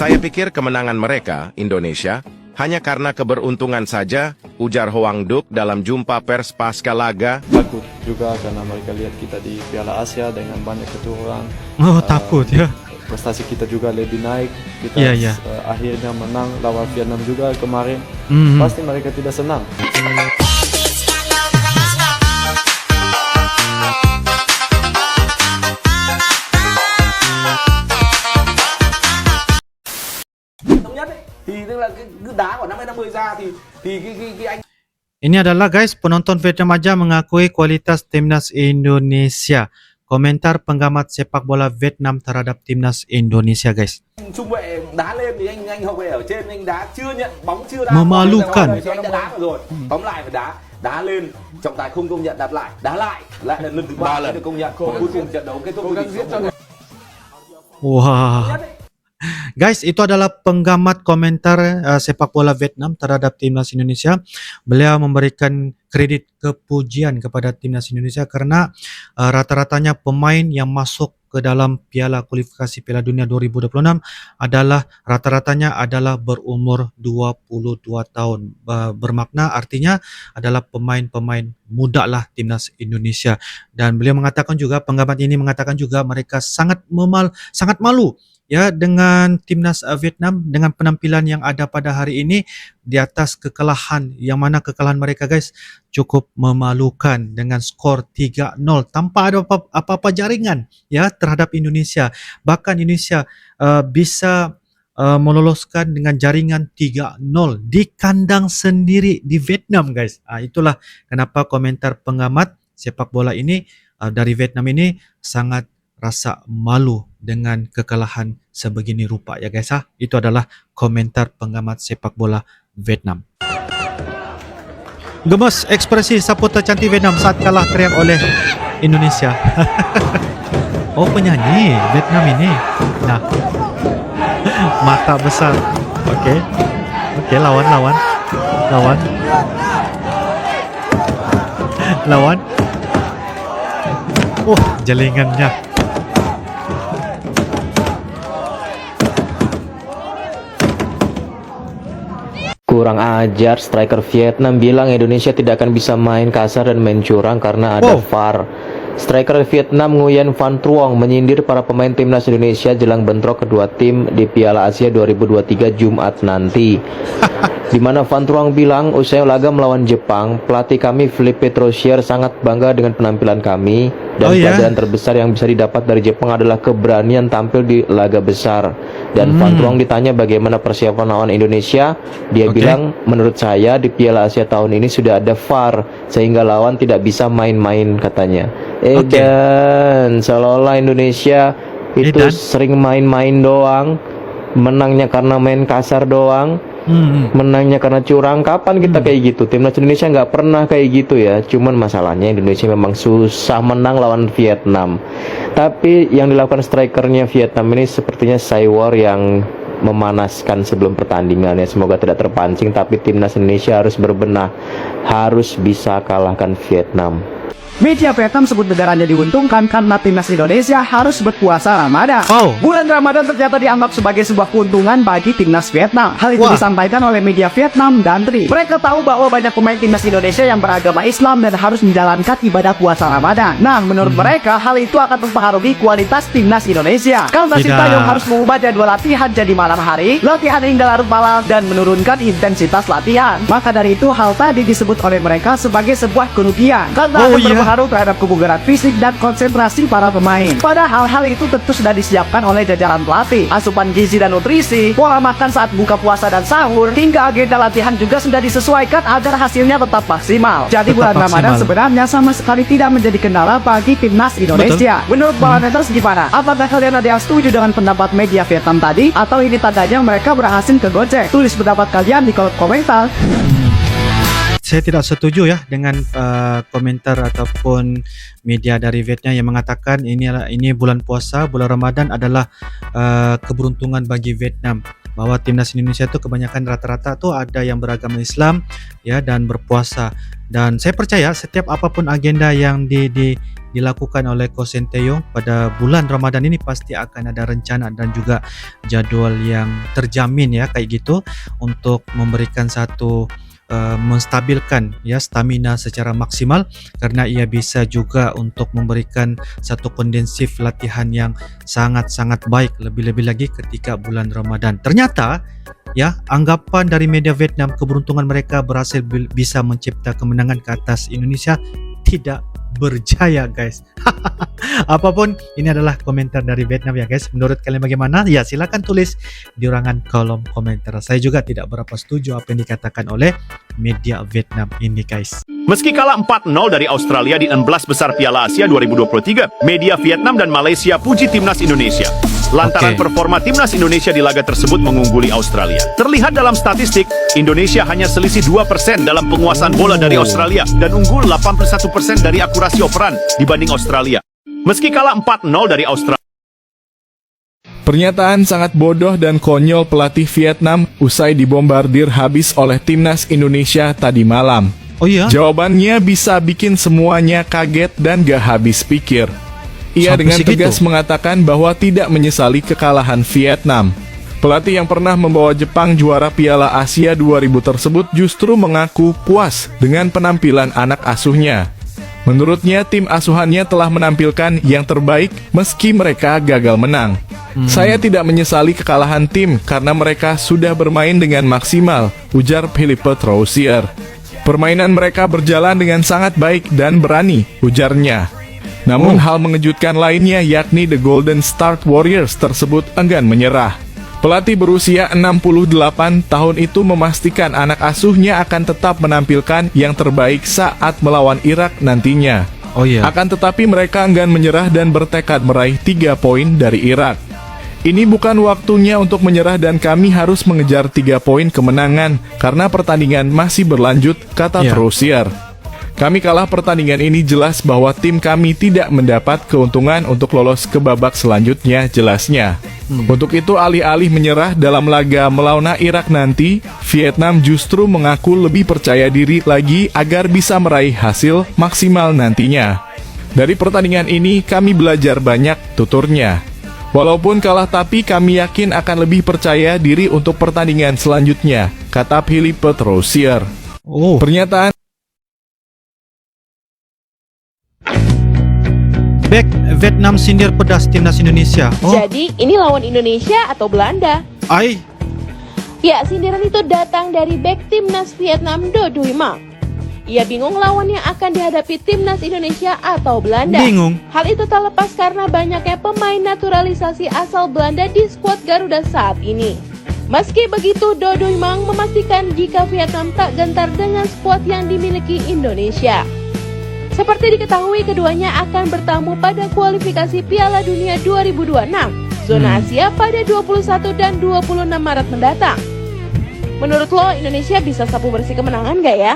Saya pikir kemenangan mereka, Indonesia, hanya karena keberuntungan saja, ujar Hoang Duc dalam jumpa pers pasca laga. Takut juga karena mereka lihat kita di Piala Asia dengan banyak keturunan. Oh, takut ya. Prestasi kita juga lebih naik. Kita Iya. akhirnya menang lawan Vietnam juga kemarin. Pasti mereka tidak senang. Thống nhất ấy, thì tức là cái đá của 50-50 ra thì cái anh Ini adalah guys, penonton Vietnam aja mengakui kualitas timnas Indonesia. Komentar penggamat sepak bola Vietnam terhadap timnas Indonesia guys. trung vệ đá lên thì anh hậu vệ ở trên anh đá chưa nhận bóng chưa đá. Memalukan. Thì anh đã đá rồi. Tóm lại phải đá lên, trọng tài không công nhận đặt lại, đá lại là lần thứ 3 lần được công nhận. Cuối cùng trận đấu kết thúc với tỷ số 1-1. Wah. Guys, itu adalah penggamat komentar sepak bola Vietnam terhadap timnas Indonesia. Beliau memberikan kredit kepujian kepada timnas Indonesia karena rata-ratanya pemain yang masuk ke dalam Piala Kualifikasi Piala Dunia 2026 adalah rata-ratanya adalah berumur 22 tahun. Bermakna artinya adalah pemain-pemain muda lah timnas Indonesia. Dan beliau mengatakan juga, penggamat ini mengatakan juga mereka sangat malu ya dengan timnas Vietnam dengan penampilan yang ada pada hari ini di atas kekalahan, yang mana kekalahan mereka guys cukup memalukan dengan skor 3-0 tanpa ada apa-apa jaringan ya terhadap Indonesia. Bahkan Indonesia bisa meloloskan dengan jaringan 3-0 di kandang sendiri di Vietnam guys. Itulah kenapa komentar pengamat sepak bola ini dari Vietnam ini sangat rasa malu dengan kekalahan sebegini rupa ya guys. Itu adalah komentar pengamat sepak bola Vietnam. Gemes ekspresi supporter cantik Vietnam saat kalah teriak oleh Indonesia. Oh, penyanyi Vietnam ini. Nah, mata besar. Oke, lawan. Jalingannya. Kurang ajar, striker Vietnam bilang Indonesia tidak akan bisa main kasar dan main curang karena ada VAR. Striker Vietnam Nguyen Van Truong menyindir para pemain timnas Indonesia jelang bentrok kedua tim di Piala Asia 2023 Jumat nanti. Di mana Van Truong bilang, usai laga melawan Jepang, pelatih kami Philippe Troussier sangat bangga dengan penampilan kami dan pelajaran terbesar yang bisa didapat dari Jepang adalah keberanian tampil di laga besar. Dan Van Truong ditanya bagaimana persiapan lawan Indonesia, dia bilang, menurut saya di Piala Asia tahun ini sudah ada VAR sehingga lawan tidak bisa main-main katanya. Dan seolah-olah Indonesia itu sering main-main doang, menangnya karena main kasar doang. Menangnya karena curang. Kapan kita kayak gitu? Timnas Indonesia nggak pernah kayak gitu ya. Cuman masalahnya Indonesia memang susah menang lawan Vietnam. Tapi yang dilakukan strikernya Vietnam ini sepertinya Saiwar yang memanaskan sebelum pertandingan ya. Semoga tidak terpancing. Tapi timnas Indonesia harus berbenah, harus bisa kalahkan Vietnam. Media Vietnam sebut negaranya diuntungkan karena timnas Indonesia harus berpuasa Ramadan. Bulan Ramadan ternyata dianggap sebagai sebuah keuntungan bagi timnas Vietnam. Hal itu disampaikan oleh media Vietnam dan Tri. Mereka tahu bahwa banyak pemain timnas Indonesia yang beragama Islam dan harus menjalankan ibadah puasa Ramadan. Nah, menurut mereka hal itu akan mempengaruhi kualitas timnas Indonesia. Karena Sintayong harus mengubah jadwal latihan jadi malam hari, latihan hingga larut malam dan menurunkan intensitas latihan. Maka dari itu hal tadi disebut oleh mereka sebagai sebuah kerugian karena akan berpengaruh terhadap kebugaran fisik dan konsentrasi para pemain. Padahal hal itu tentu sudah disiapkan oleh jajaran pelatih. Asupan gizi dan nutrisi, pola makan saat buka puasa dan sahur, hingga agenda latihan juga sudah disesuaikan agar hasilnya tetap maksimal. Jadi bulan Ramadan sebenarnya sama sekali tidak menjadi kendala bagi timnas Indonesia. Menurut para neters gimana? Apakah kalian ada yang setuju dengan pendapat media Vietnam tadi? Atau ini tandanya mereka berhasil kegocek? Tulis pendapat kalian di kolom komentar. Saya tidak setuju ya dengan komentar ataupun media dari Vietnam yang mengatakan ini bulan puasa, bulan Ramadan adalah keberuntungan bagi Vietnam, bahwa timnas Indonesia itu kebanyakan rata-rata tuh ada yang beragama Islam ya dan berpuasa. Dan saya percaya setiap apapun agenda yang dilakukan oleh Coach Sinteyong pada bulan Ramadan ini pasti akan ada rencana dan juga jadwal yang terjamin ya kayak gitu untuk memberikan satu menstabilkan ya stamina secara maksimal, karena ia bisa juga untuk memberikan satu kondensif latihan yang sangat-sangat baik, lebih-lebih lagi ketika bulan Ramadan. Ternyata ya, anggapan dari media Vietnam keberuntungan mereka berhasil bisa mencipta kemenangan ke atas Indonesia tidak berjaya guys. Apapun, ini adalah komentar dari Vietnam ya guys. Menurut kalian bagaimana? Ya silakan tulis di ruangan kolom komentar. Saya juga tidak berapa setuju apa yang dikatakan oleh media Vietnam ini guys. Meski kalah 4-0 dari Australia di 16 besar Piala Asia 2023, media Vietnam dan Malaysia puji timnas Indonesia. Lantaran performa timnas Indonesia di laga tersebut mengungguli Australia. Terlihat dalam statistik, Indonesia hanya selisih 2% dalam penguasaan bola dari Australia dan unggul 81% dari akurasi operan dibanding Australia. Meski kalah 4-0 dari Australia. Pernyataan sangat bodoh dan konyol pelatih Vietnam usai dibombardir habis oleh timnas Indonesia tadi malam. Oh iya? Jawabannya bisa bikin semuanya kaget dan gak habis pikir. Ia Sampai dengan segitu? tegas mengatakan bahwa tidak menyesali kekalahan Vietnam. Pelatih yang pernah membawa Jepang juara Piala Asia 2000 tersebut justru mengaku puas dengan penampilan anak asuhnya. Menurutnya, tim asuhannya telah menampilkan yang terbaik meski mereka gagal menang. Saya tidak menyesali kekalahan tim karena mereka sudah bermain dengan maksimal, ujar Philippe Troussier. Permainan mereka berjalan dengan sangat baik dan berani, ujarnya. Namun hal mengejutkan lainnya yakni The Golden Star Warriors tersebut enggan menyerah. Pelatih berusia 68 tahun itu memastikan anak asuhnya akan tetap menampilkan yang terbaik saat melawan Irak nantinya. Oh iya. Akan tetapi mereka enggan menyerah dan bertekad meraih 3 poin dari Irak. Ini bukan waktunya untuk menyerah dan kami harus mengejar 3 poin kemenangan karena pertandingan masih berlanjut, kata Troussier. Kami kalah pertandingan ini jelas bahwa tim kami tidak mendapat keuntungan untuk lolos ke babak selanjutnya, jelasnya. Untuk itu alih-alih menyerah dalam laga melawan Irak nanti, Vietnam justru mengaku lebih percaya diri lagi agar bisa meraih hasil maksimal nantinya. Dari pertandingan ini kami belajar banyak, tuturnya. Walaupun kalah tapi kami yakin akan lebih percaya diri untuk pertandingan selanjutnya, kata Philippe Troussier. Pernyataan Back Vietnam sindir pedas timnas Indonesia. Jadi ini lawan Indonesia atau Belanda? Ai. Ya, sindiran itu datang dari back timnas Vietnam Do Duy Mak. Ia bingung lawannya akan dihadapi timnas Indonesia atau Belanda. Bingung. Hal itu tak lepas karena banyaknya pemain naturalisasi asal Belanda di skuad Garuda saat ini. Meski begitu, Do Duy Mak memastikan jika Vietnam tak gentar dengan skuad yang dimiliki Indonesia. Seperti diketahui, keduanya akan bertamu pada kualifikasi Piala Dunia 2026 zona Asia pada 21 dan 26 Maret mendatang. Menurut lo, Indonesia bisa sapu bersih kemenangan gak ya?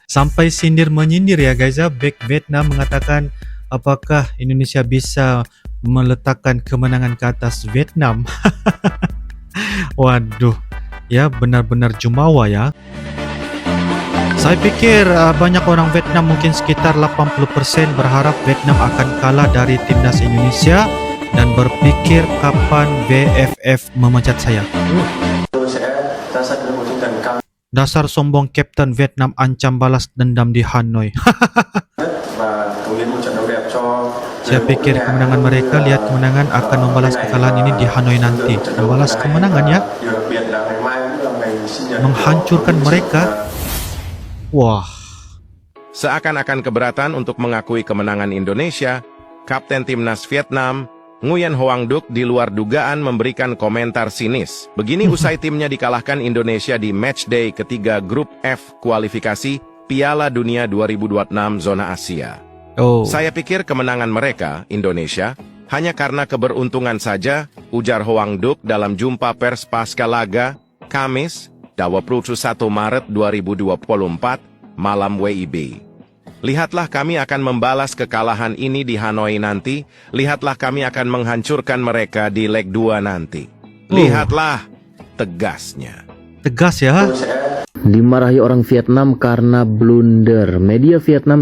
Sampai sindir menyindir ya guys ya. Back Vietnam mengatakan apakah Indonesia bisa meletakkan kemenangan ke atas Vietnam. Waduh, ya benar-benar jumawa ya. Saya pikir banyak orang Vietnam, mungkin sekitar 80% berharap Vietnam akan kalah dari timnas Indonesia dan berpikir kapan VFF memecat saya. Dasar sombong Kapten Vietnam ancam balas dendam di Hanoi. Saya pikir kemenangan mereka, lihat kemenangan akan membalas kekalahan ini di Hanoi nanti. Membalas kemenangan ya. Menghancurkan mereka. Wah. Seakan-akan keberatan untuk mengakui kemenangan Indonesia, Kapten Timnas Vietnam, Nguyen Hoang Duc di luar dugaan memberikan komentar sinis. Begini usai timnya dikalahkan Indonesia di matchday ketiga grup F kualifikasi Piala Dunia 2026 zona Asia. Saya pikir kemenangan mereka, Indonesia, hanya karena keberuntungan saja, ujar Hoang Duc dalam jumpa pers pasca laga, Kamis, 21 Maret 2024, malam WIB. Lihatlah kami akan membalas kekalahan ini di Hanoi nanti, lihatlah kami akan menghancurkan mereka di leg 2 nanti. Lihatlah, tegasnya. Tegas ya. Dimarahi orang Vietnam karena blunder. Media Vietnam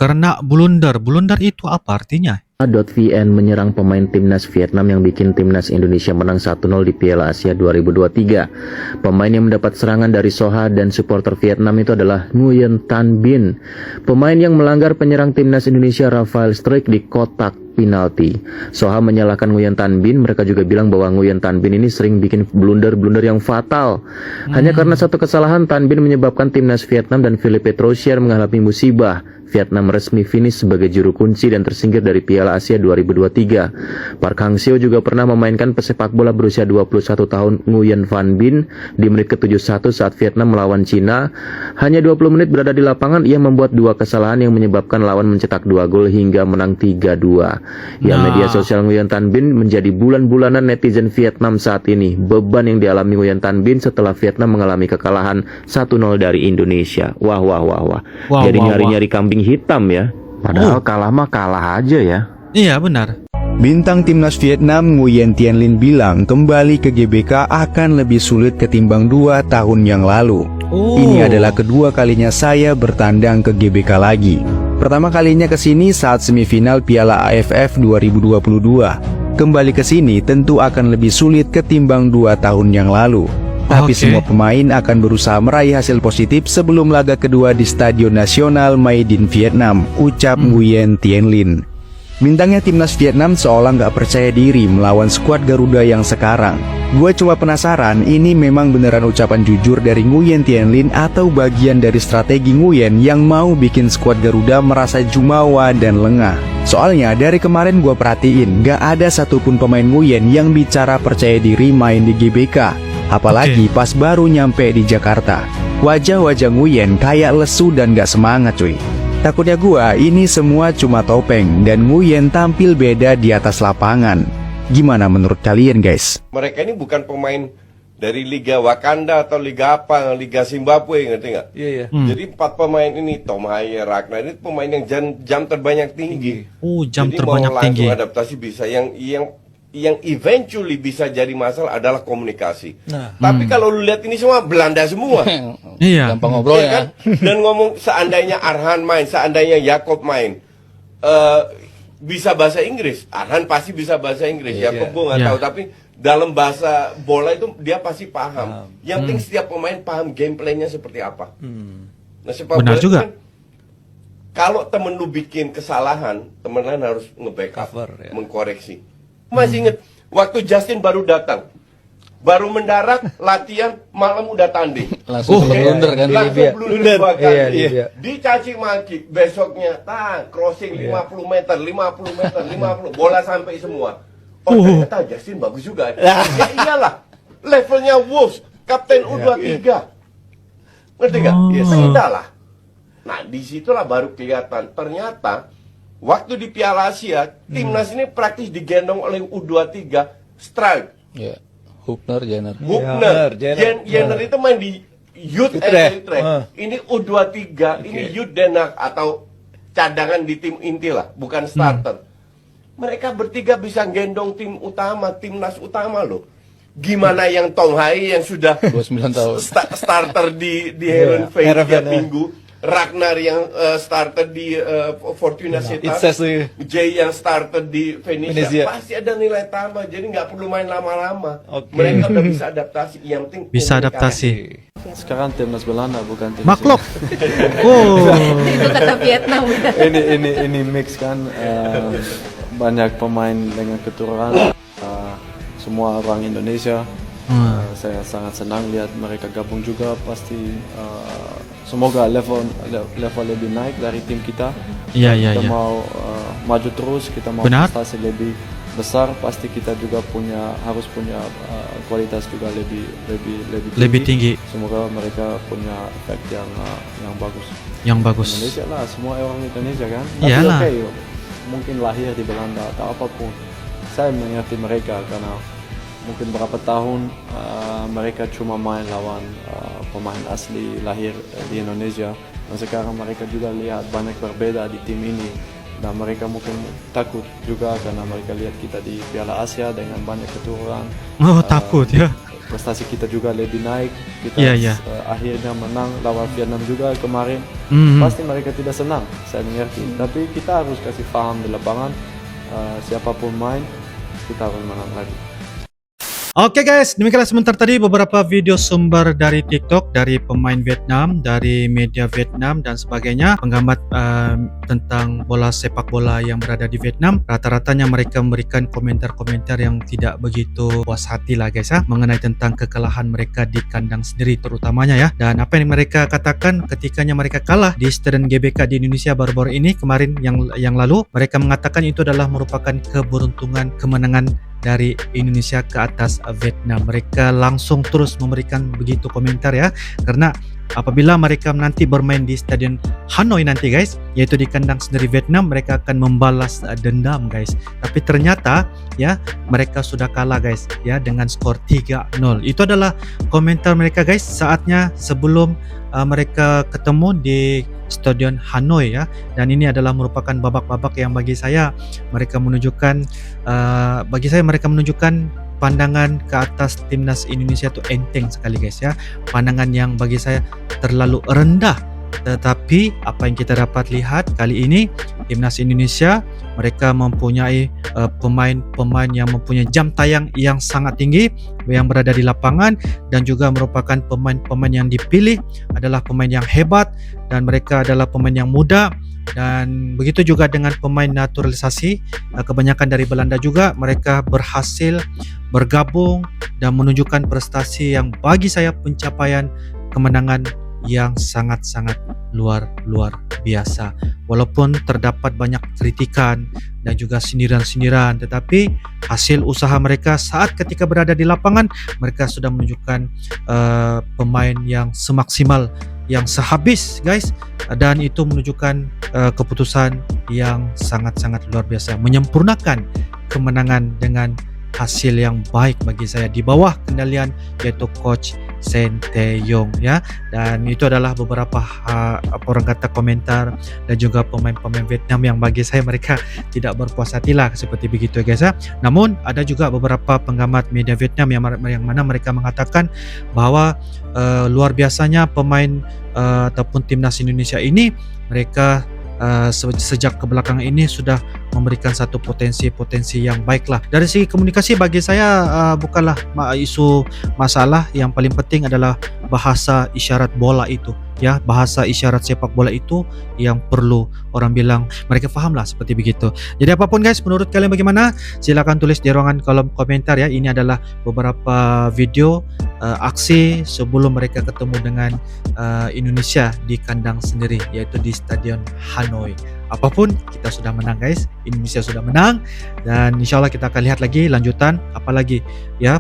karena blunder. Blunder itu apa artinya? .vn menyerang pemain timnas Vietnam yang bikin timnas Indonesia menang 1-0 di Piala Asia 2023. Pemain yang mendapat serangan dari Soha dan supporter Vietnam itu adalah Nguyen Tan Binh. Pemain yang melanggar penyerang timnas Indonesia Rafael Struijk di kotak penalti. Soha menyalahkan Nguyen Tan Binh. Mereka juga bilang bahwa Nguyen Tan Binh ini sering bikin blunder-blunder yang fatal. Hanya karena satu kesalahan, Tan Binh menyebabkan timnas Vietnam dan Philippe Troussier mengalami musibah. Vietnam resmi finish sebagai juru kunci dan tersingkir dari Piala Asia 2023. Park Hang-seo juga pernah memainkan pesepak bola berusia 21 tahun Nguyen Van Binh di menit ke-71 saat Vietnam melawan Cina. Hanya 20 menit berada di lapangan, ia membuat dua kesalahan yang menyebabkan lawan mencetak 2 gol hingga menang 3-2. Media sosial Nguyen Tan Binh menjadi bulan-bulanan netizen Vietnam saat ini. Beban yang dialami Nguyen Tan Binh setelah Vietnam mengalami kekalahan 1-0 dari Indonesia. Wah. Jadi nyari-nyari kambing hitam ya. Padahal kalah mah kalah aja ya. Iya benar. Bintang timnas Vietnam Nguyen Tien Linh bilang kembali ke GBK akan lebih sulit ketimbang 2 tahun yang lalu. Ini adalah kedua kalinya saya bertandang ke GBK lagi. Pertama kalinya ke sini saat semifinal Piala AFF 2022. Kembali ke sini tentu akan lebih sulit ketimbang 2 tahun yang lalu. Tapi semua pemain akan berusaha meraih hasil positif sebelum laga kedua di Stadion Nasional Maidin Vietnam, ucap Nguyen Tien Linh. Bintangnya timnas Vietnam seolah nggak percaya diri melawan skuad Garuda yang sekarang. Gue cuma penasaran, ini memang beneran ucapan jujur dari Nguyen Tien Linh atau bagian dari strategi Nguyen yang mau bikin skuad Garuda merasa jumawa dan lengah. Soalnya dari kemarin gue perhatiin, nggak ada satupun pemain Nguyen yang bicara percaya diri main di GBK. Apalagi pas baru nyampe di Jakarta. Wajah-wajah Nguyen kayak lesu dan gak semangat cuy. Takutnya gua ini semua cuma topeng dan Nguyen tampil beda di atas lapangan. Gimana menurut kalian guys? Mereka ini bukan pemain dari Liga Wakanda atau Liga apa, Liga Zimbabwe, ngerti nggak? Iya. Jadi 4 pemain ini, Tom Haye, Ragnar, ini pemain yang jam terbanyak tinggi. Jam jadi terbanyak mau tinggi. langsung adaptasi bisa. Yang eventually bisa jadi masalah adalah komunikasi. Tapi kalau lu lihat ini semua Belanda semua. Iya. Gampang ngobrol ya. Kan? Dan ngomong seandainya Arhan main, seandainya Jakob main, bisa bahasa Inggris. Arhan pasti bisa bahasa Inggris. Jakob gue nggak tahu, tapi dalam bahasa bola itu dia pasti paham. Yang penting setiap pemain paham gameplaynya seperti apa. Nah, sepak bola juga. Kan, kalau temen lu bikin kesalahan, temen lain harus nge-backup, mengkoreksi. Masih inget waktu Justin baru datang, baru mendarat, latihan, malam udah tanding. Langsung blunder kan di Libya. Blunder 2 kali. Dicaci maki, besoknya crossing 50 meter, 50, bola sampai semua. Ternyata Justin bagus juga. Ya iyalah, levelnya Wolves, kapten U23. Ngerti gak? Beda lah. Nah disitulah baru kelihatan ternyata waktu di Piala Asia, timnas ini praktis digendong oleh U23 Struijk. Hubner, Jenner. Jenner itu main di Youth Utrecht. Ini U23, ini Youth Den Haag atau cadangan di tim inti lah, bukan starter. Mereka bertiga bisa gendong tim utama, timnas utama loh. Gimana yang Tom Haye yang sudah 29 tahun starter di Heerenveen tiap minggu. Ragnar yang starter di Fortuna Sittard, Jay yang starter di Venezia, pasti ada nilai tambah. Jadi nggak perlu main lama-lama. Mereka udah bisa adaptasi. Yang penting bisa adaptasi. Sekarang timnas Belanda bukan timnas Maklok. Itu kata Vietnam. ini mix kan, banyak pemain dengan keturunan, semua orang Indonesia. Saya sangat senang lihat mereka gabung juga. Pasti semoga level lebih naik dari tim kita. Kita mau maju terus, kita mau prestasi lebih besar. Pasti kita juga harus punya kualitas juga lebih tinggi. Semoga mereka punya efek yang bagus. Indonesia lah, semua orang Indonesia kan. Tapi mungkin lahir di Belanda atau apapun, saya mengerti mereka karena mungkin berapa tahun mereka cuma main lawan pemain asli lahir di Indonesia, dan sekarang mereka juga lihat banyak berbeda di tim ini, dan mereka mungkin takut juga karena mereka lihat kita di Piala Asia dengan banyak keturunan. Takut ya. prestasi kita juga lebih naik. Kita akhirnya menang lawan Vietnam juga kemarin. Pasti mereka tidak senang, saya mengerti. Tapi kita harus kasih paham di lapangan, siapapun main, kita harus menang lagi. Oke guys, demikianlah sebentar tadi beberapa video sumber dari TikTok, dari pemain Vietnam, dari media Vietnam dan sebagainya, penggambar tentang bola sepak bola yang berada di Vietnam. Rata-ratanya mereka memberikan komentar-komentar yang tidak begitu puas hati lah guys ya, mengenai tentang kekalahan mereka di kandang sendiri terutamanya ya. Dan apa yang mereka katakan ketikanya mereka kalah di Stadion GBK di Indonesia baru-baru ini kemarin yang lalu, mereka mengatakan itu adalah merupakan keberuntungan kemenangan dari Indonesia ke atas Vietnam. Mereka langsung terus memberikan begitu komentar ya, karena apabila mereka nanti bermain di Stadion Hanoi nanti guys, yaitu di kandang sendiri Vietnam, mereka akan membalas dendam guys. Tapi ternyata ya mereka sudah kalah guys ya dengan skor 3-0. Itu adalah komentar mereka guys saatnya sebelum mereka ketemu di Stadion Hanoi ya. Dan ini adalah merupakan babak-babak yang bagi saya mereka menunjukkan pandangan ke atas timnas Indonesia itu enteng sekali guys ya. Pandangan yang bagi saya terlalu rendah. Tetapi apa yang kita dapat lihat kali ini, timnas Indonesia mereka mempunyai pemain-pemain yang mempunyai jam tayang yang sangat tinggi yang berada di lapangan, dan juga merupakan pemain-pemain yang dipilih adalah pemain yang hebat, dan mereka adalah pemain yang muda. Dan begitu juga dengan pemain naturalisasi, kebanyakan dari Belanda juga, mereka berhasil bergabung dan menunjukkan prestasi yang bagi saya pencapaian kemenangan yang sangat-sangat luar biasa. Walaupun terdapat banyak kritikan dan juga sindiran-sindiran, tetapi hasil usaha mereka saat ketika berada di lapangan, mereka sudah menunjukkan pemain yang semaksimal, yang sehabis guys, dan itu menunjukkan keputusan yang sangat-sangat luar biasa, menyempurnakan kemenangan dengan hasil yang baik bagi saya di bawah kendalian yaitu coach Sinteyong ya. Dan itu adalah beberapa orang kata komentar dan juga pemain-pemain Vietnam yang bagi saya mereka tidak berpuas hati lah seperti begitu guys ya. Namun ada juga beberapa penggambar media Vietnam yang mana mereka mengatakan bahwa luar biasanya pemain ataupun timnas Indonesia ini, mereka sejak ke belakang ini sudah memberikan satu potensi yang baiklah. Dari segi komunikasi bagi saya bukanlah isu masalah, yang paling penting adalah bahasa isyarat bola itu ya, bahasa isyarat sepak bola itu yang perlu orang bilang mereka faham lah seperti begitu. Jadi apapun guys, menurut kalian bagaimana? Silakan tulis di ruangan kolom komentar ya. Ini adalah beberapa video aksi sebelum mereka ketemu dengan Indonesia di kandang sendiri, yaitu di Stadion Hanoi. Apapun, kita sudah menang guys, Indonesia sudah menang, dan insya Allah kita akan lihat lagi lanjutan apalagi ya,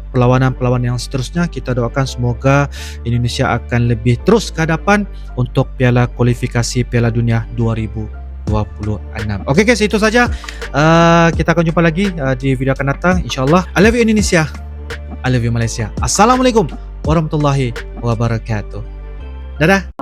perlawanan-perlawanan yang seterusnya. Kita doakan semoga Indonesia akan lebih terus ke hadapan untuk piala kualifikasi Piala Dunia 2026. Oke guys, itu saja. Kita akan jumpa lagi di video akan datang insyaallah. I love you Indonesia, I love you Malaysia. Assalamualaikum warahmatullahi wabarakatuh. Dadah.